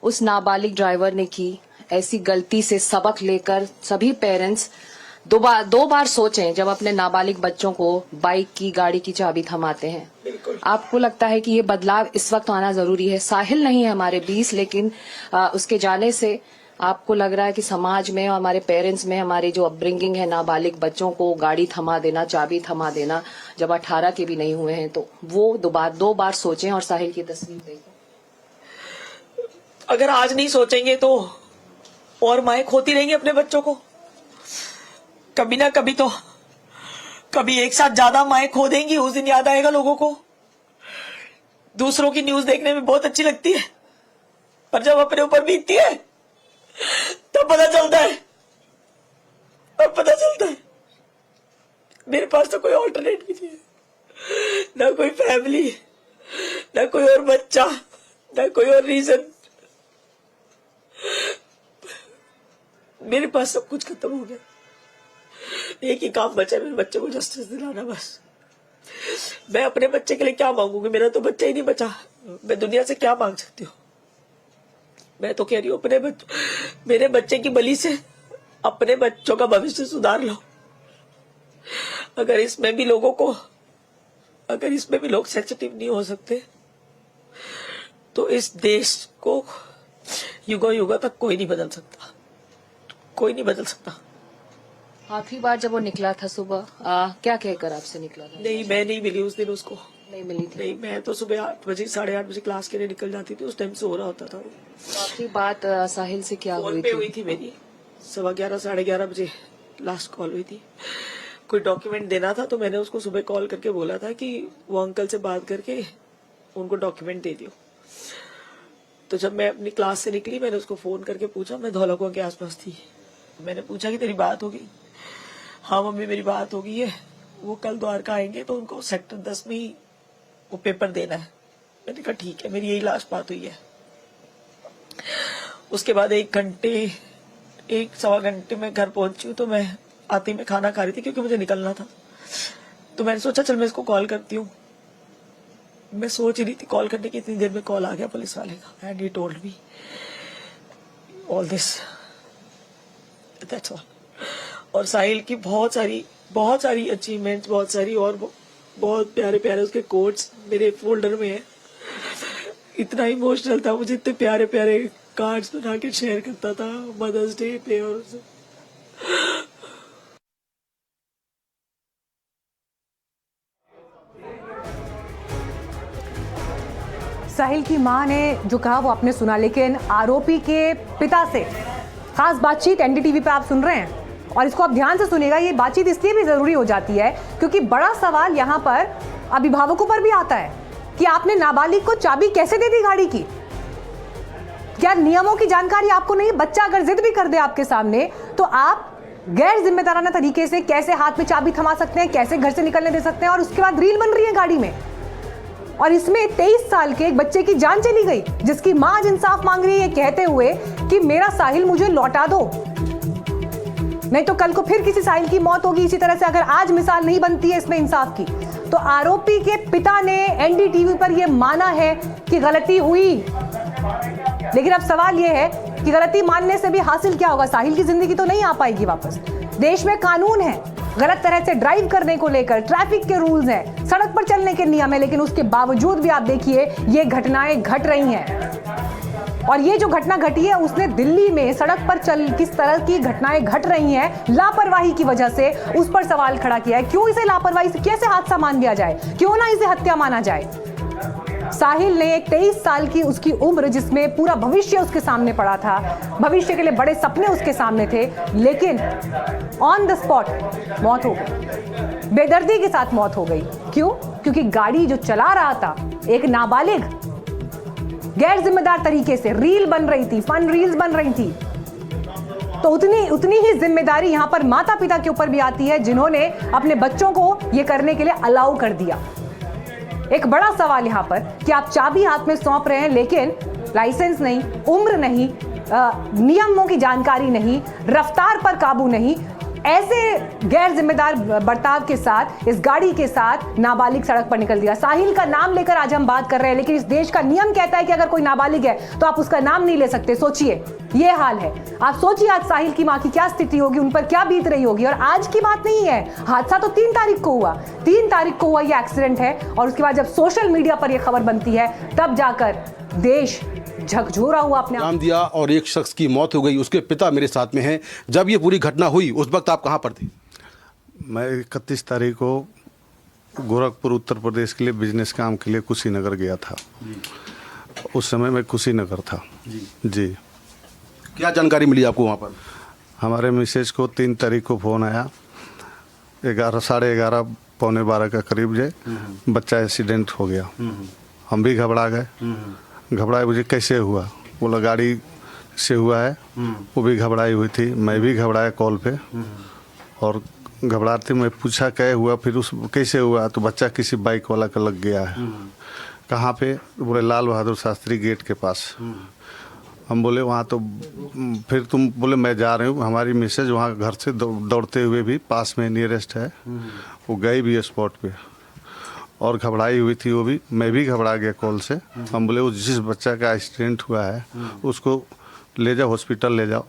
उस नाबालिग ड्राइवर ने की, ऐसी गलती से सबक लेकर सभी पेरेंट्स दो बार सोचें जब अपने नाबालिग बच्चों को बाइक की, गाड़ी की चाबी थमाते हैं। आपको लगता है कि ये बदलाव इस वक्त आना जरूरी है? साहिल नहीं है हमारे बीच, लेकिन उसके जाने से आपको लग रहा है कि समाज में और हमारे पेरेंट्स में हमारी जो अपब्रिंगिंग है, नाबालिग बच्चों को गाड़ी थमा देना, चाबी थमा देना जब 18 के भी नहीं हुए हैं, तो वो दो बार सोचें और साहिल की तस्वीर देखें। अगर आज नहीं सोचेंगे तो और माएं खोती रहेंगी अपने बच्चों को। कभी ना कभी तो, कभी एक साथ ज्यादा माएं खो देंगी, उस दिन याद आएगा लोगों को। दूसरों की न्यूज देखने में बहुत अच्छी लगती है, पर जब अपने ऊपर बीतती है तब पता चलता है, अब पता चलता है मेरे पास तो कोई ऑल्टरनेट भी नहीं है, ना कोई फैमिली, ना कोई और बच्चा, ना कोई और रीजन। मेरे पास सब कुछ खत्म हो गया। एक ही काम बचा है, मेरे बच्चे को जस्टिस दिलाना बस। मैं अपने बच्चे के लिए क्या मांगूंगी? मेरा तो बच्चा ही नहीं बचा, मैं दुनिया से क्या मांग सकती हूँ? मैं तो कह रही हूँ मेरे बच्चे की बलि से अपने बच्चों का भविष्य सुधार लो। अगर इसमें भी लोग सेंसिटिव नहीं हो सकते तो इस देश को युगों तक कोई नहीं बदल सकता, कोई नहीं बदल सकता। आखिरी बार जब वो निकला था सुबह, क्या कहकर आपसे निकला था? नहीं, मैं नहीं मिली उस दिन, उसको नहीं मिली थी। नहीं, मैं तो सुबह 8 बजे 8:30 बजे क्लास के लिए निकल जाती थी, उस टाइम से हो रहा होता था। आखिरी बात साहिल से क्या हुई थी? हुई थी मेरी 11:15 11:30 बजे लास्ट कॉल हुई थी। कोई डॉक्यूमेंट देना था तो मैंने उसको सुबह कॉल करके बोला था कि वो अंकल से बात करके उनको डॉक्यूमेंट दे दियो। तो जब मैं अपनी क्लास से निकली, मैंने उसको फोन करके पूछा, मैं धौलाकुआं के आसपास थी, मैंने पूछा कि तेरी बात होगी? हाँ मम्मी, मेरी बात हो गई है, वो कल द्वारका आएंगे तो उनको सेक्टर 10 में ही वो पेपर देना है। मैंने कहा ठीक है, मेरी यही लास्ट बात हुई है। उसके बाद 1-1.25 घंटे में घर पहुंची हूँ, तो मैं आते ही मैं खाना खा रही थी क्योंकि मुझे निकलना था। तो मैंने सोचा चल मैं इसको कॉल करती हूँ। मैं सोच रही थी कॉल करने की, इतनी देर में कॉल आ गया पुलिस वाले का, and he told me all this, that's all. और साहिल की बहुत सारी अचीवमेंट्स, बहुत प्यारे प्यारे उसके कोट्स मेरे फोल्डर में है। इतना इमोशनल था, मुझे इतने प्यारे प्यारे कार्ड्स बना के शेयर करता था मदर्स डे पे। और साहिल की मां ने जो कहा वो आपने सुना, लेकिन आरोपी के पिता से खास बातचीत एनडीटीवी पे आप सुन रहे हैं, और इसको आप ध्यान से सुनिएगा। ये बातचीत इसलिए भी जरूरी हो जाती है क्योंकि बड़ा सवाल यहाँ पर अभिभावकों पर भी आता है कि आपने नाबालिग को चाबी कैसे दे दी गाड़ी की? क्या नियमों की जानकारी आपको नहीं? बच्चा अगर जिद भी कर दे आपके सामने तो आप गैर जिम्मेदाराना तरीके से कैसे हाथ में चाबी थमा सकते हैं, कैसे घर से निकलने दे सकते हैं? और उसके बाद रील बन रही है गाड़ी में, और इसमें 23 साल के एक बच्चे की जान चली गई, जिसकी मां आज इंसाफ मांग रही है कहते हुए कि मेरा साहिल मुझे लौटा दो, नहीं तो कल को फिर किसी साहिल की मौत होगी इसी तरह से, अगर आज मिसाल नहीं बनती है इसमें इंसाफ की। तो आरोपी के पिता ने एनडीटीवी पर यह माना है कि गलती हुई, लेकिन अब सवाल यह है कि गलती मानने से भी हासिल क्या होगा? साहिल की जिंदगी तो नहीं आ पाएगी वापस। देश में कानून है, गलत तरह से ड्राइव करने को लेकर ट्रैफिक के रूल्स हैं, सड़क पर चलने के नियम है, लेकिन उसके बावजूद भी आप देखिए ये घटनाएं घट रही हैं। और ये जो घटना घटी है उसने दिल्ली में सड़क पर चल किस तरह की घटनाएं घट रही हैं लापरवाही की वजह से, उस पर सवाल खड़ा किया है। क्यों इसे लापरवाही से कैसे हादसा मान लिया जाए? क्यों ना इसे हत्या माना जाए? साहिल ने एक 23 साल की उसकी उम्र, जिसमें पूरा भविष्य उसके सामने पड़ा था, भविष्य के लिए बड़े सपने उसके सामने थे, लेकिन ऑन द स्पॉट मौत हो गई, बेदर्दी के साथ मौत हो गई। क्यों? क्योंकि गाड़ी जो चला रहा था एक नाबालिग, गैर जिम्मेदार तरीके से रील बन रही थी, फन रील्स बन रही थी। तो उतनी ही जिम्मेदारी यहां पर माता पिता के ऊपर भी आती है, जिन्होंने अपने बच्चों को यह करने के लिए अलाउ कर दिया। एक बड़ा सवाल यहां पर कि आप चाबी हाथ में सौंप रहे हैं, लेकिन लाइसेंस नहीं, उम्र नहीं, नियमों की जानकारी नहीं, रफ्तार पर काबू नहीं, ऐसे गैर जिम्मेदार बर्ताव के साथ इस गाड़ी के साथ नाबालिग सड़क पर निकल दिया। साहिल का नाम लेकर आज हम बात कर रहे हैं, लेकिन इस देश का नियम कहता है कि अगर कोई नाबालिग है तो आप उसका नाम नहीं ले सकते। सोचिए, ये हाल है। आप सोचिए आज साहिल की मां की क्या स्थिति होगी, उन पर क्या बीत रही होगी। और आज की बात नहीं है, हादसा तो 3 तारीख को हुआ। 3 तारीख को हुआ ये एक्सीडेंट है, और उसके बाद जब सोशल मीडिया पर यह खबर बनती है तब जाकर देश झकझोरा हुआ अपने नाम दिया और एक शख्स की मौत हो गई। उसके पिता मेरे साथ में हैं। जब ये पूरी घटना हुई उस वक्त आप कहाँ पर थे? मैं 31 तारीख को गोरखपुर उत्तर प्रदेश के लिए बिजनेस काम के लिए कुशीनगर गया था। उस समय मैं कुशीनगर था। जी। क्या जानकारी मिली आपको वहाँ पर? हमारे मिसेज को 3 तारीख को फ़ोन आया, 11 साढ़े 11 पौने 12 का करीब जे बच्चा एक्सीडेंट हो गया। हम भी घबरा गए। घबराए, मुझे कैसे हुआ? बोला गाड़ी से हुआ है। वो भी घबराई हुई थी, मैं भी घबराया कॉल पे। और घबराते मैं पूछा क्या हुआ, फिर उस कैसे हुआ, तो बच्चा किसी बाइक वाला का लग गया है। कहाँ पे? बोले लाल बहादुर शास्त्री गेट के पास। हम बोले वहाँ तो फिर तुम बोले मैं जा रही हूँ। हमारी मिसेज वहाँ घर से दौड़ते हुए भी पास में नियरेस्ट है, वो गई भी स्पॉट पे और घबराई हुई थी वो भी। मैं भी घबरा गया कॉल से। हम बोले वो जिस बच्चा का एक्सीडेंट हुआ है उसको ले जाओ, हॉस्पिटल ले जाओ,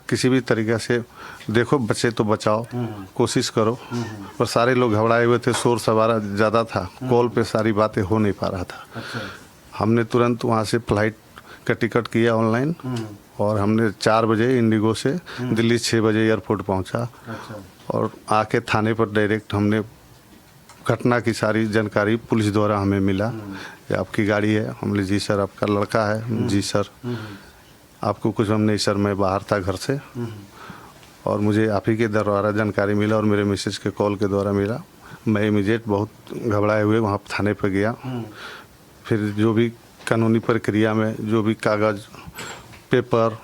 किसी भी तरीके से देखो, बच्चे तो बचाओ, कोशिश करो। पर सारे लोग घबराए हुए थे, शोर सवारा ज़्यादा था, कॉल पे सारी बातें हो नहीं पा रहा था। हमने तुरंत वहाँ से फ्लाइट का टिकट किया ऑनलाइन और हमने 4 बजे इंडिगो से दिल्ली 6 बजे एयरपोर्ट पहुँचा। और आके थाने पर डायरेक्ट हमने घटना की सारी जानकारी पुलिस द्वारा हमें मिला कि आपकी गाड़ी है। हम बोले जी सर, आपका लड़का है? जी सर। आपको कुछ? हम नहीं सर, मैं बाहर था घर से और मुझे आप ही के द्वारा जानकारी मिला और मेरे मिसेज के कॉल के द्वारा मिला। मैं इमीडिएट बहुत घबराए हुए वहाँ थाने पर गया। फिर जो भी कानूनी प्रक्रिया में जो भी कागज़ पेपर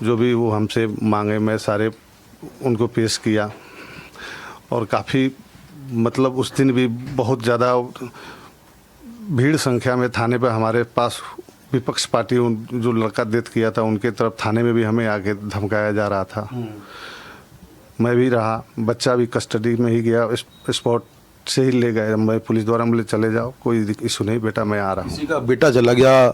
जो भी वो हमसे मांगे, मैं सारे उनको पेश किया। और काफ़ी मतलब उस दिन भी बहुत ज़्यादा भीड़ संख्या में थाने पर हमारे पास विपक्ष पार्टी जो लड़का डेथ किया था उनके तरफ थाने में भी हमें आके धमकाया जा रहा था। मैं भी रहा, बच्चा भी कस्टडी में ही गया, स्पॉट से ही ले गए। मैं पुलिस द्वारा बोले चले जाओ, कोई इशू नहीं बेटा, मैं आ रहा हूँ। किसी का बेटा चला गया,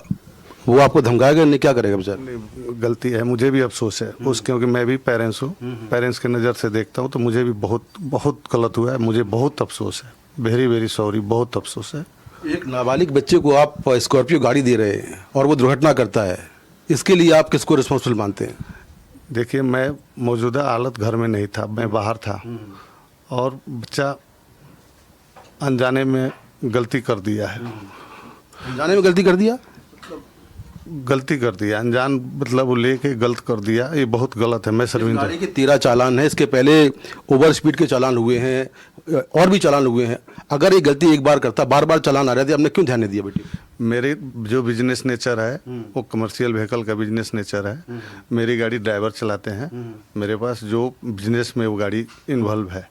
वो आपको धमकाएगा नहीं? क्या करेगा बेचारा? गलती है, मुझे भी अफसोस है उस, क्योंकि मैं भी पेरेंट्स हूँ, पेरेंट्स की नज़र से देखता हूँ तो मुझे भी बहुत गलत हुआ है। मुझे बहुत अफसोस है, वेरी वेरी सॉरी, बहुत अफसोस है। एक नाबालिग बच्चे को आप स्कॉर्पियो गाड़ी दे रहे हैं और वो दुर्घटना करता है, इसके लिए आप किसको रिस्पॉन्सिबल मानते हैं? देखिए, मैं मौजूदा हालत घर में नहीं था, मैं बाहर था और बच्चा अनजाने में गलती कर दिया है। अनजाने में गलती कर दिया? गलती कर दिया, अनजान मतलब वो लेके गलत कर दिया, ये बहुत गलत है। मैं शर्मिंदा। गाड़ी के 13 चालान है, इसके पहले ओवर स्पीड के चालान हुए हैं और भी चालान हुए हैं। अगर ये गलती एक बार करता, बार बार चालान आ रहे थे, आपने क्यों ध्यान नहीं दिया बेटी? मेरे जो बिजनेस नेचर है वो कमर्शियल व्हीकल का बिजनेस नेचर है। मेरी गाड़ी ड्राइवर चलाते हैं, मेरे पास जो बिजनेस में वो गाड़ी इन्वॉल्व है,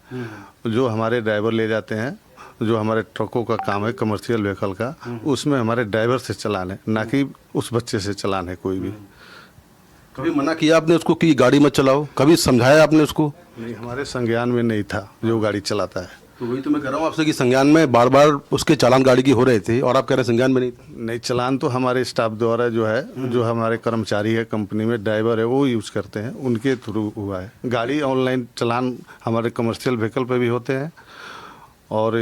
जो हमारे ड्राइवर ले जाते हैं, जो हमारे ट्रकों का काम है कमर्शियल व्हीकल का, उसमें हमारे ड्राइवर से चलान है, ना कि उस बच्चे से चलान है कोई भी। कभी मना किया आपने उसको कि गाड़ी मत चलाओ? कभी समझाया आपने उसको? नहीं, हमारे संज्ञान में नहीं था जो गाड़ी चलाता है। तो वही तो मैं कह रहा हूँ आपसे कि संज्ञान में बार बार उसके चालान गाड़ी की हो रहे थे और आप कह रहे हैं संज्ञान में नहीं था। नहीं, चालान तो हमारे स्टाफ द्वारा जो है, जो हमारे कर्मचारी है कंपनी में, ड्राइवर है, वो यूज़ करते हैं, उनके थ्रू हुआ है। गाड़ी ऑनलाइन चालान हमारे कमर्शियल व्हीकल पे भी होते हैं और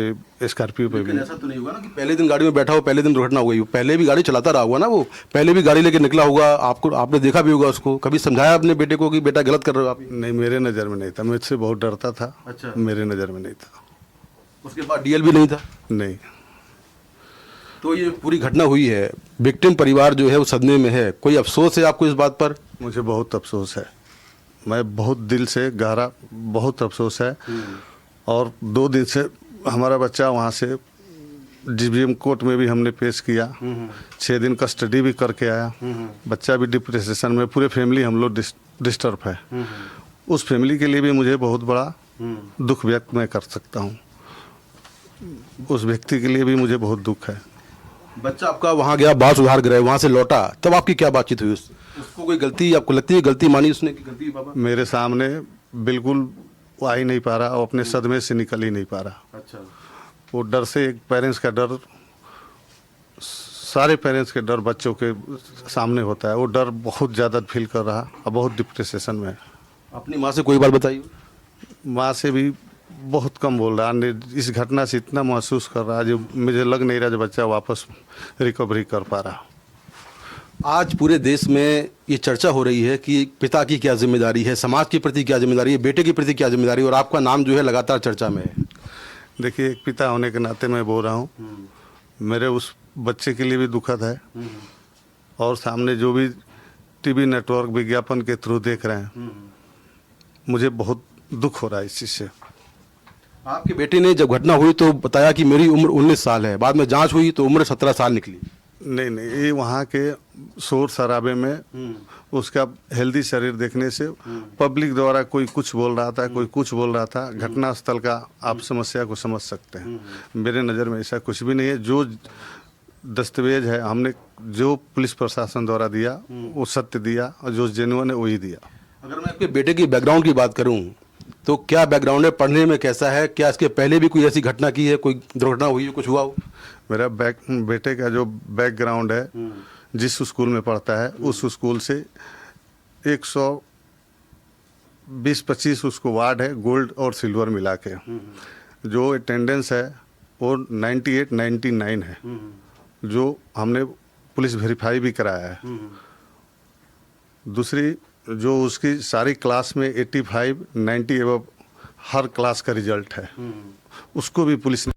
स्कॉर्पियो पे भी। ऐसा तो नहीं हुआ ना कि पहले दिन गाड़ी में बैठा हो, पहले दिन दुर्घटना हो गई हो? पहले भी गाड़ी चलाता रहा हुआ ना, वो पहले भी गाड़ी लेके निकला होगा, आपको आपने देखा भी होगा उसको। कभी समझाया अपने बेटे को कि बेटा गलत कर रहे हो आप? नहीं, मेरे नज़र में नहीं था, मुझसे बहुत डरता था। अच्छा। मेरे नज़र में नहीं था। उसके बाद डीएल भी नहीं था? नहीं। तो ये पूरी घटना हुई है, विक्टिम परिवार जो है वो सदमे में है। कोई अफसोस है आपको इस बात पर? मुझे बहुत अफसोस है, मैं बहुत दिल से गहरा बहुत अफसोस है। और 2 दिन से हमारा बच्चा वहाँ से जीबीएम कोर्ट में भी हमने पेश किया, 6 दिन कस्टडी भी करके आया। बच्चा भी डिप्रेशन में, पूरे फैमिली हम लोग डिस्टर्ब है। उस फैमिली के लिए भी मुझे बहुत बड़ा दुख व्यक्त मैं कर सकता हूँ। उस व्यक्ति के लिए भी मुझे बहुत दुख है। बच्चा आपका वहाँ गया, बाल सुधार गृह, वहाँ से लौटा, तब आपकी क्या बातचीत हुई? उसको कोई गलती आपको लगती है गलती मानी उसने कि गलती बाबा? मेरे सामने बिल्कुल वो आ ही नहीं पा रहा और अपने सदमे से निकल ही नहीं पा रहा। अच्छा। वो डर से, एक पेरेंट्स का डर, सारे पेरेंट्स के डर बच्चों के सामने होता है। वो डर बहुत ज़्यादा फील कर रहा और बहुत डिप्रेशन में है। अपनी माँ से कोई बात बताइए? माँ से भी बहुत कम बोल रहा है। इस घटना से इतना महसूस कर रहा है जो मुझे लग नहीं रहा जो बच्चा वापस रिकवरी कर पा रहा। आज पूरे देश में ये चर्चा हो रही है कि पिता की क्या जिम्मेदारी है, समाज के प्रति क्या जिम्मेदारी है, बेटे के प्रति क्या जिम्मेदारी है, और आपका नाम जो है लगातार चर्चा में है। देखिए, एक पिता होने के नाते मैं बोल रहा हूँ, मेरे उस बच्चे के लिए भी दुखद है और सामने जो भी टीवी नेटवर्क विज्ञापन के थ्रू देख रहे हैं, मुझे बहुत दुख हो रहा है इस चीज़ से। आपके बेटे ने जब घटना हुई तो बताया कि मेरी उम्र 19 साल है, बाद में जांच हुई तो उम्र 17 साल निकली। नहीं, ये वहाँ के शोर शराबे में उसका हेल्दी शरीर देखने से पब्लिक द्वारा कोई कुछ बोल रहा था, कोई कुछ बोल रहा था। घटनास्थल का आप समस्या को समझ सकते हैं। मेरे नज़र में ऐसा कुछ भी नहीं है। जो दस्तावेज है हमने जो पुलिस प्रशासन द्वारा दिया वो सत्य दिया और जो जेन्युइन है वही दिया। अगर मैं आपके बेटे की बैकग्राउंड की बात करूं तो क्या बैकग्राउंड है, पढ़ने में कैसा है, क्या इसके पहले भी कोई ऐसी घटना की है, कोई दुर्घटना हुई है, कुछ हुआ हो? मेरा बेटे का जो बैकग्राउंड है, जिस स्कूल में पढ़ता है उस स्कूल से 120-25 उसको वार्ड है, गोल्ड और सिल्वर मिला के। जो अटेंडेंस है वो 98-99 है, जो हमने पुलिस वेरीफाई भी कराया है। दूसरी, जो उसकी सारी क्लास में 85-90 एवं हर क्लास का रिजल्ट है, उसको भी पुलिस ने